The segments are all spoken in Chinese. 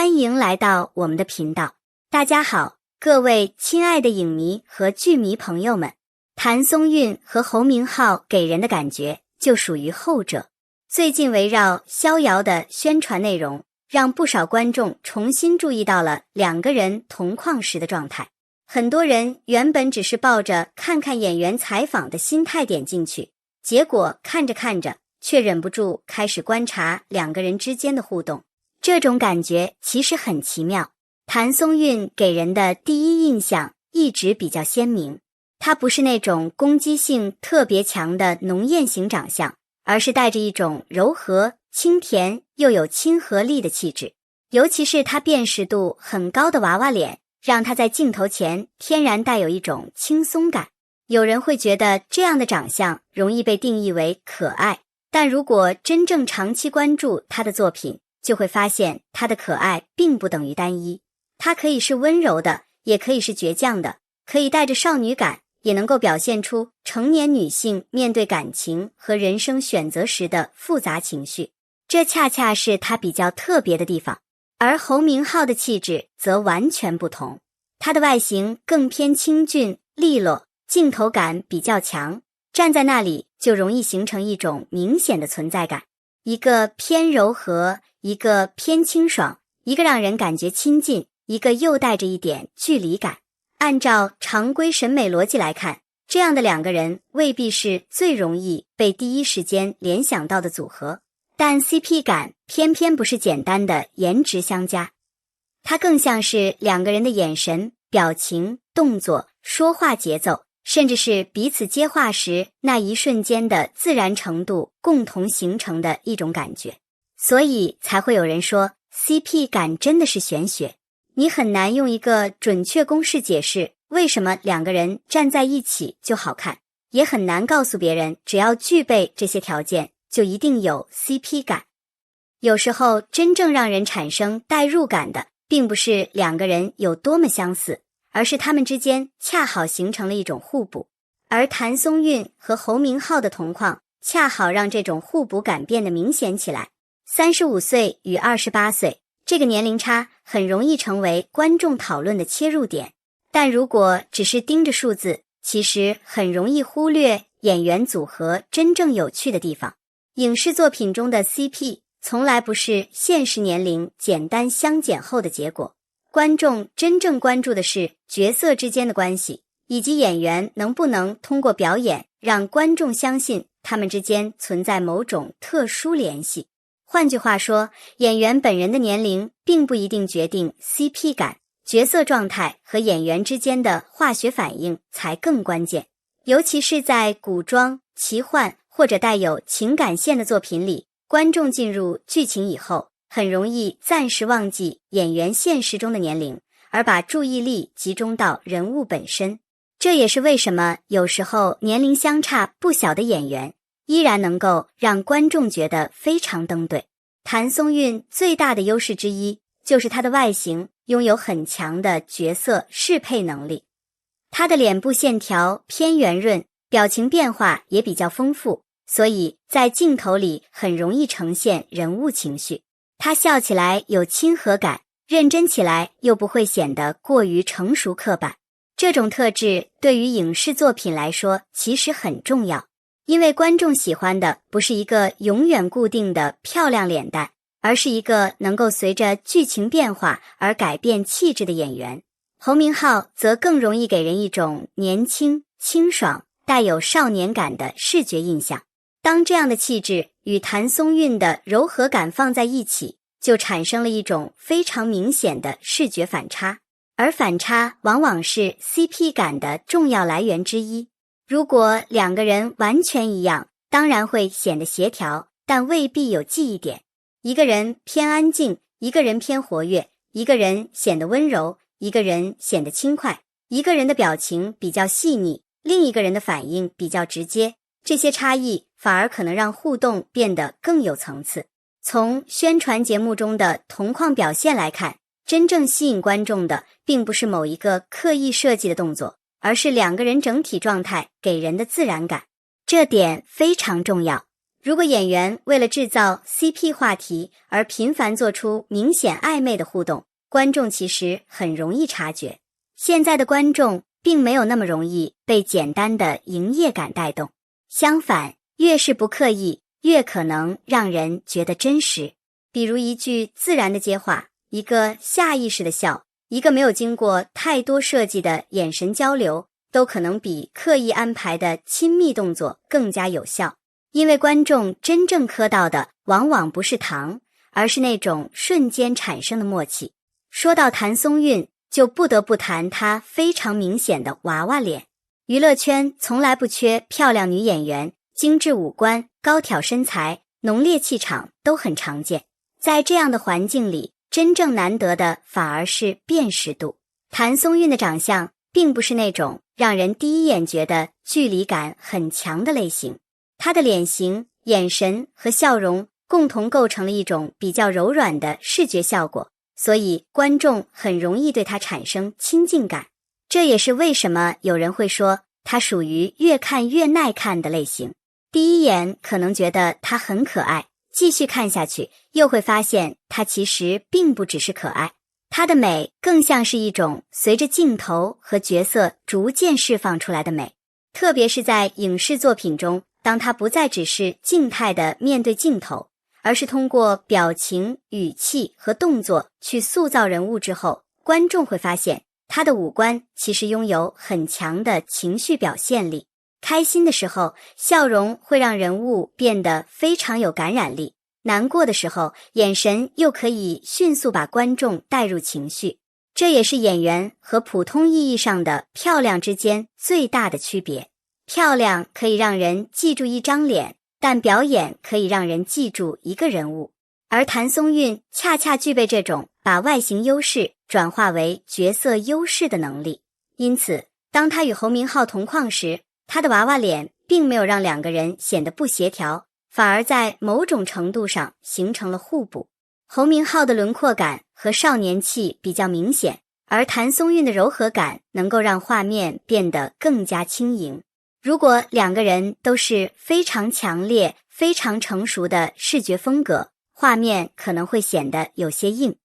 欢迎来到我们的频道。大家好，各位亲爱的影迷和剧迷朋友们，谭松韵和侯明昊给人的感觉就属于后者。最近围绕逍遥的宣传内容，让不少观众重新注意到了两个人同框时的状态。很多人原本只是抱着看看演员采访的心态点进去，结果看着看着，却忍不住开始观察两个人之间的互动。这种感觉其实很奇妙。谭松韵给人的第一印象一直比较鲜明，她不是那种攻击性特别强的浓艳型长相，而是带着一种柔和、清甜又有亲和力的气质。尤其是她辨识度很高的娃娃脸，让她在镜头前天然带有一种轻松感。有人会觉得这样的长相容易被定义为可爱，但如果真正长期关注她的作品，就会发现她的可爱并不等于单一。她可以是温柔的，也可以是倔强的，可以带着少女感，也能够表现出成年女性面对感情和人生选择时的复杂情绪。这恰恰是她比较特别的地方。而侯明昊的气质则完全不同，他的外形更偏清俊利落，镜头感比较强，站在那里就容易形成一种明显的存在感。一个偏柔和，一个偏清爽，一个让人感觉亲近，一个又带着一点距离感。按照常规审美逻辑来看，这样的两个人未必是最容易被第一时间联想到的组合，但 CP 感偏偏不是简单的颜值相加，它更像是两个人的眼神、表情、动作、说话节奏，甚至是彼此接话时那一瞬间的自然程度共同形成的一种感觉。所以才会有人说 CP 感真的是玄学，你很难用一个准确公式解释为什么两个人站在一起就好看，也很难告诉别人只要具备这些条件就一定有 CP 感。有时候真正让人产生代入感的，并不是两个人有多么相似，而是他们之间恰好形成了一种互补。而谭松韵和侯明昊的同框，恰好让这种互补感变得明显起来。35岁与28岁，这个年龄差很容易成为观众讨论的切入点，但如果只是盯着数字，其实很容易忽略演员组合真正有趣的地方。影视作品中的 CP 从来不是现实年龄简单相减后的结果，观众真正关注的是角色之间的关系，以及演员能不能通过表演让观众相信他们之间存在某种特殊联系。换句话说，演员本人的年龄并不一定决定 CP 感，角色状态和演员之间的化学反应才更关键。尤其是在古装、奇幻或者带有情感线的作品里，观众进入剧情以后，很容易暂时忘记演员现实中的年龄，而把注意力集中到人物本身。这也是为什么有时候年龄相差不小的演员依然能够让观众觉得非常登对。谭松韵最大的优势之一就是她的外形拥有很强的角色适配能力。她的脸部线条偏圆润，表情变化也比较丰富，所以在镜头里很容易呈现人物情绪。她笑起来有亲和感，认真起来又不会显得过于成熟刻板。这种特质对于影视作品来说其实很重要，因为观众喜欢的不是一个永远固定的漂亮脸蛋，而是一个能够随着剧情变化而改变气质的演员。侯明昊则更容易给人一种年轻、清爽、带有少年感的视觉印象。当这样的气质与谭松韵的柔和感放在一起，就产生了一种非常明显的视觉反差，而反差往往是 CP 感的重要来源之一。如果两个人完全一样，当然会显得协调，但未必有记忆点。一个人偏安静，一个人偏活跃，一个人显得温柔，一个人显得轻快，一个人的表情比较细腻，另一个人的反应比较直接，这些差异反而可能让互动变得更有层次。从宣传节目中的同框表现来看，真正吸引观众的并不是某一个刻意设计的动作，而是两个人整体状态给人的自然感。这点非常重要。如果演员为了制造 CP 话题而频繁做出明显暧昧的互动，观众其实很容易察觉。现在的观众并没有那么容易被简单的营业感带动，相反，越是不刻意，越可能让人觉得真实。比如一句自然的接话，一个下意识的笑，一个没有经过太多设计的眼神交流，都可能比刻意安排的亲密动作更加有效。因为观众真正磕到的往往不是糖，而是那种瞬间产生的默契。说到谭松韵，就不得不谈她非常明显的娃娃脸。娱乐圈从来不缺漂亮女演员，精致五官、高挑身材、浓烈气场都很常见。在这样的环境里，真正难得的反而是辨识度。谭松韵的长相并不是那种让人第一眼觉得距离感很强的类型，她的脸型、眼神和笑容共同构成了一种比较柔软的视觉效果，所以观众很容易对她产生亲近感。这也是为什么有人会说她属于越看越耐看的类型。第一眼可能觉得她很可爱，继续看下去又会发现她其实并不只是可爱，她的美更像是一种随着镜头和角色逐渐释放出来的美。特别是在影视作品中，当她不再只是静态的面对镜头，而是通过表情、语气和动作去塑造人物之后，观众会发现她的五官其实拥有很强的情绪表现力。开心的时候，笑容会让人物变得非常有感染力；难过的时候，眼神又可以迅速把观众带入情绪。这也是演员和普通意义上的漂亮之间最大的区别。漂亮可以让人记住一张脸，但表演可以让人记住一个人物。而谭松韵恰恰具备这种把外形优势转化为角色优势的能力。因此，当她与侯明昊同框时，她的娃娃脸并没有让两个人显得不协调，反而在某种程度上形成了互补。侯明昊的轮廓感和少年气比较明显，而谭松韵的柔和感能够让画面变得更加轻盈。如果两个人都是非常强烈、非常成熟的视觉风格，画面可能会显得有些硬。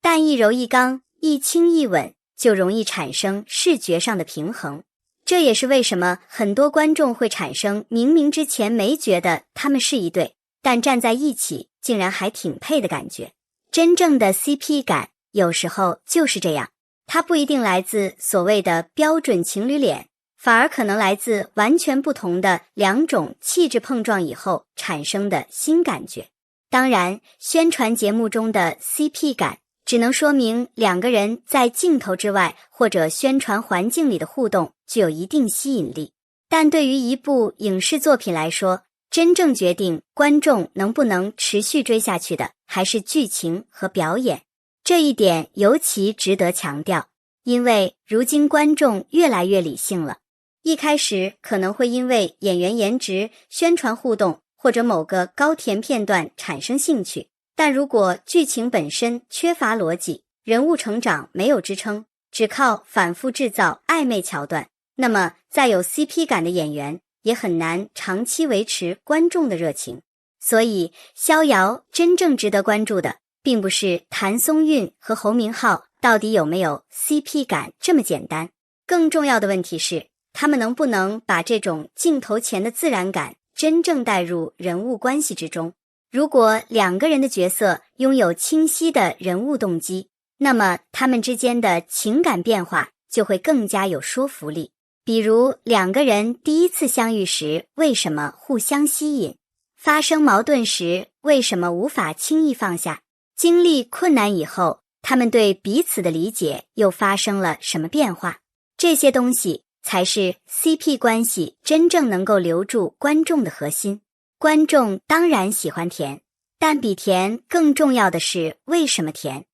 但一柔一刚，一轻一稳，就容易产生视觉上的平衡。这也是为什么很多观众会产生明明之前没觉得他们是一对，但站在一起竟然还挺配的感觉。真正的 CP 感有时候就是这样，它不一定来自所谓的标准情侣脸，反而可能来自完全不同的两种气质碰撞以后产生的新感觉。当然，宣传节目中的 CP 感只能说明两个人在镜头之外或者宣传环境里的互动具有一定吸引力，但对于一部影视作品来说，真正决定观众能不能持续追下去的还是剧情和表演。这一点尤其值得强调，因为如今观众越来越理性了。一开始可能会因为演员颜值、宣传互动或者某个高甜片段产生兴趣，但如果剧情本身缺乏逻辑，人物成长没有支撑，只靠反复制造暧昧桥段，那么再有 CP 感的演员也很难长期维持观众的热情。所以逍遥真正值得关注的并不是谭松韵和侯明昊到底有没有 CP 感这么简单，更重要的问题是他们能不能把这种镜头前的自然感真正带入人物关系之中。如果两个人的角色拥有清晰的人物动机，那么他们之间的情感变化就会更加有说服力。比如两个人第一次相遇时为什么互相吸引，发生矛盾时为什么无法轻易放下，经历困难以后他们对彼此的理解又发生了什么变化。这些东西才是 CP 关系真正能够留住观众的核心。观众当然喜欢甜，但比甜更重要的是为什么甜。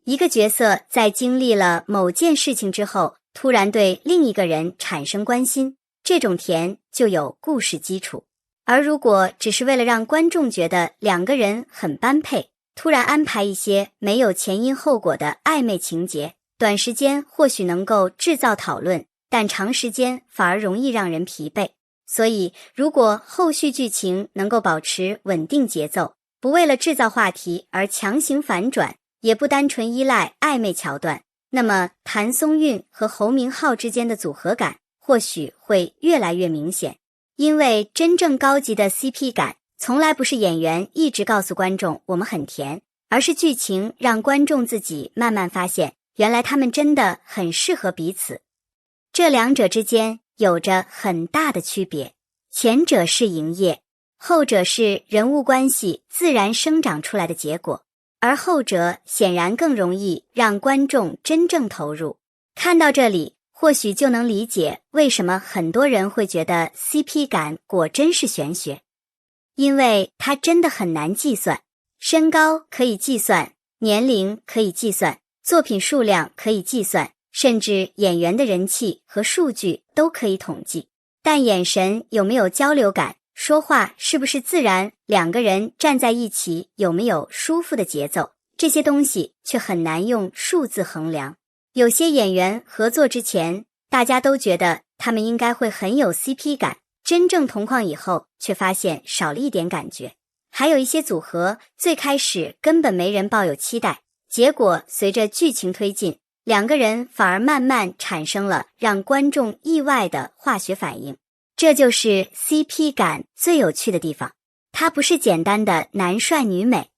一个角色在经历了某件事情之后，突然对另一个人产生关心，这种甜就有故事基础。而如果只是为了让观众觉得两个人很般配，突然安排一些没有前因后果的暧昧情节，短时间或许能够制造讨论，但长时间反而容易让人疲惫。所以，如果后续剧情能够保持稳定节奏，不为了制造话题而强行反转，也不单纯依赖暧昧桥段，那么谭松韵和侯明昊之间的组合感或许会越来越明显。因为真正高级的 CP 感，从来不是演员一直告诉观众我们很甜，而是剧情让观众自己慢慢发现，原来他们真的很适合彼此。这两者之间有着很大的区别，前者是营业，后者是人物关系自然生长出来的结果，而后者显然更容易让观众真正投入。看到这里，或许就能理解为什么很多人会觉得 CP 感果真是玄学，因为它真的很难计算。身高可以计算，年龄可以计算，作品数量可以计算，甚至演员的人气和数据都可以统计。但眼神有没有交流感，说话是不是自然，两个人站在一起有没有舒服的节奏，这些东西却很难用数字衡量。有些演员合作之前，大家都觉得他们应该会很有 CP 感，真正同框以后却发现少了一点感觉。还有一些组合最开始根本没人抱有期待，结果随着剧情推进，两个人反而慢慢产生了让观众意外的化学反应。这就是 CP 感最有趣的地方，它不是简单的男帅女美。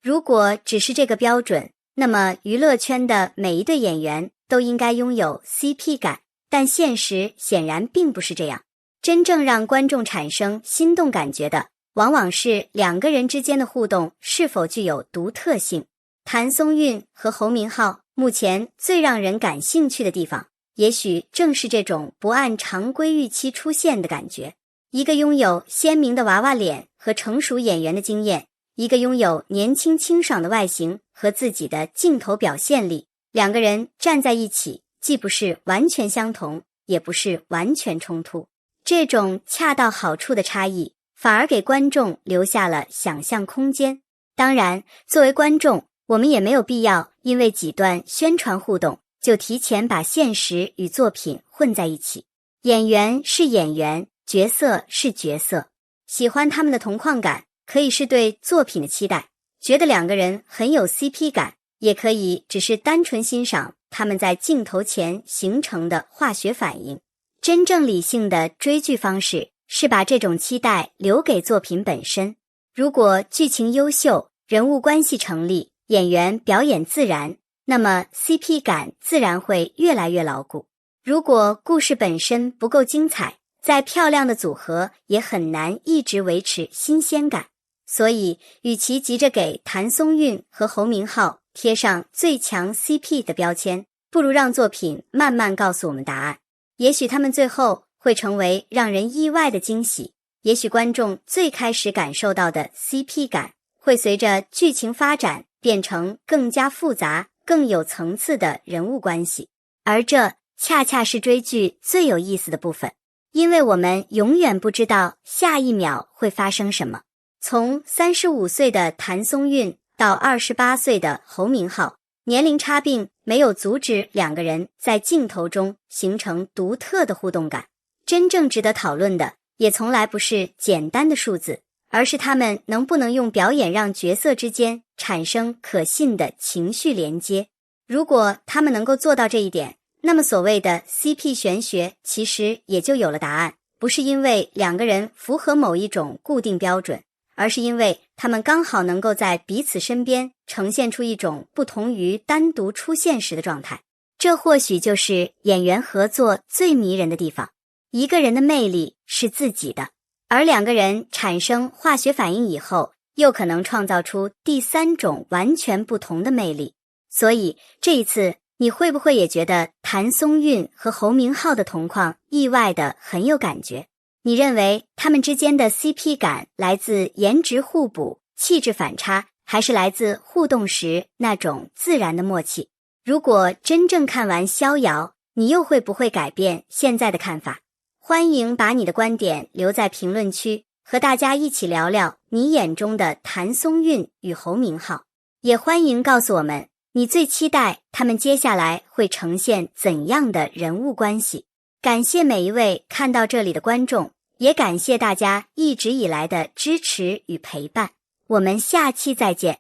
如果只是这个标准，那么娱乐圈的每一对演员都应该拥有 CP 感，但现实显然并不是这样。真正让观众产生心动感觉的，往往是两个人之间的互动是否具有独特性。谭松韵和侯明昊目前最让人感兴趣的地方，也许正是这种不按常规预期出现的感觉。一个拥有鲜明的娃娃脸和成熟演员的经验，一个拥有年轻清爽的外形和自己的镜头表现力，两个人站在一起，既不是完全相同，也不是完全冲突。这种恰到好处的差异，反而给观众留下了想象空间。当然，作为观众，我们也没有必要因为几段宣传互动，就提前把现实与作品混在一起。演员是演员，角色是角色，喜欢他们的同框感，可以是对作品的期待，觉得两个人很有 CP 感，也可以只是单纯欣赏他们在镜头前形成的化学反应。真正理性的追剧方式是把这种期待留给作品本身。如果剧情优秀，人物关系成立，演员表演自然，那么 CP 感自然会越来越牢固。如果故事本身不够精彩，再漂亮的组合也很难一直维持新鲜感。所以，与其急着给谭松韵和侯明昊贴上最强 CP 的标签，不如让作品慢慢告诉我们答案。也许他们最后会成为让人意外的惊喜，也许观众最开始感受到的 CP 感，会随着剧情发展变成更加复杂、更有层次的人物关系。而这恰恰是追剧最有意思的部分，因为我们永远不知道下一秒会发生什么。从35岁的谭松韵到28岁的侯明昊，年龄差并没有阻止两个人在镜头中形成独特的互动感。真正值得讨论的，也从来不是简单的数字，而是他们能不能用表演让角色之间产生可信的情绪连接。如果他们能够做到这一点，那么所谓的 CP 玄学其实也就有了答案，不是因为两个人符合某一种固定标准，而是因为他们刚好能够在彼此身边呈现出一种不同于单独出现时的状态。这或许就是演员合作最迷人的地方。一个人的魅力是自己的，而两个人产生化学反应以后，又可能创造出第三种完全不同的魅力。所以这一次，你会不会也觉得谭松韵和侯明昊的同框意外的很有感觉？你认为他们之间的 CP 感来自颜值互补、气质反差，还是来自互动时那种自然的默契？如果真正看完《逍遥》，你又会不会改变现在的看法？欢迎把你的观点留在评论区，和大家一起聊聊你眼中的谭松韵与侯明昊。也欢迎告诉我们，你最期待他们接下来会呈现怎样的人物关系。感谢每一位看到这里的观众，也感谢大家一直以来的支持与陪伴。我们下期再见。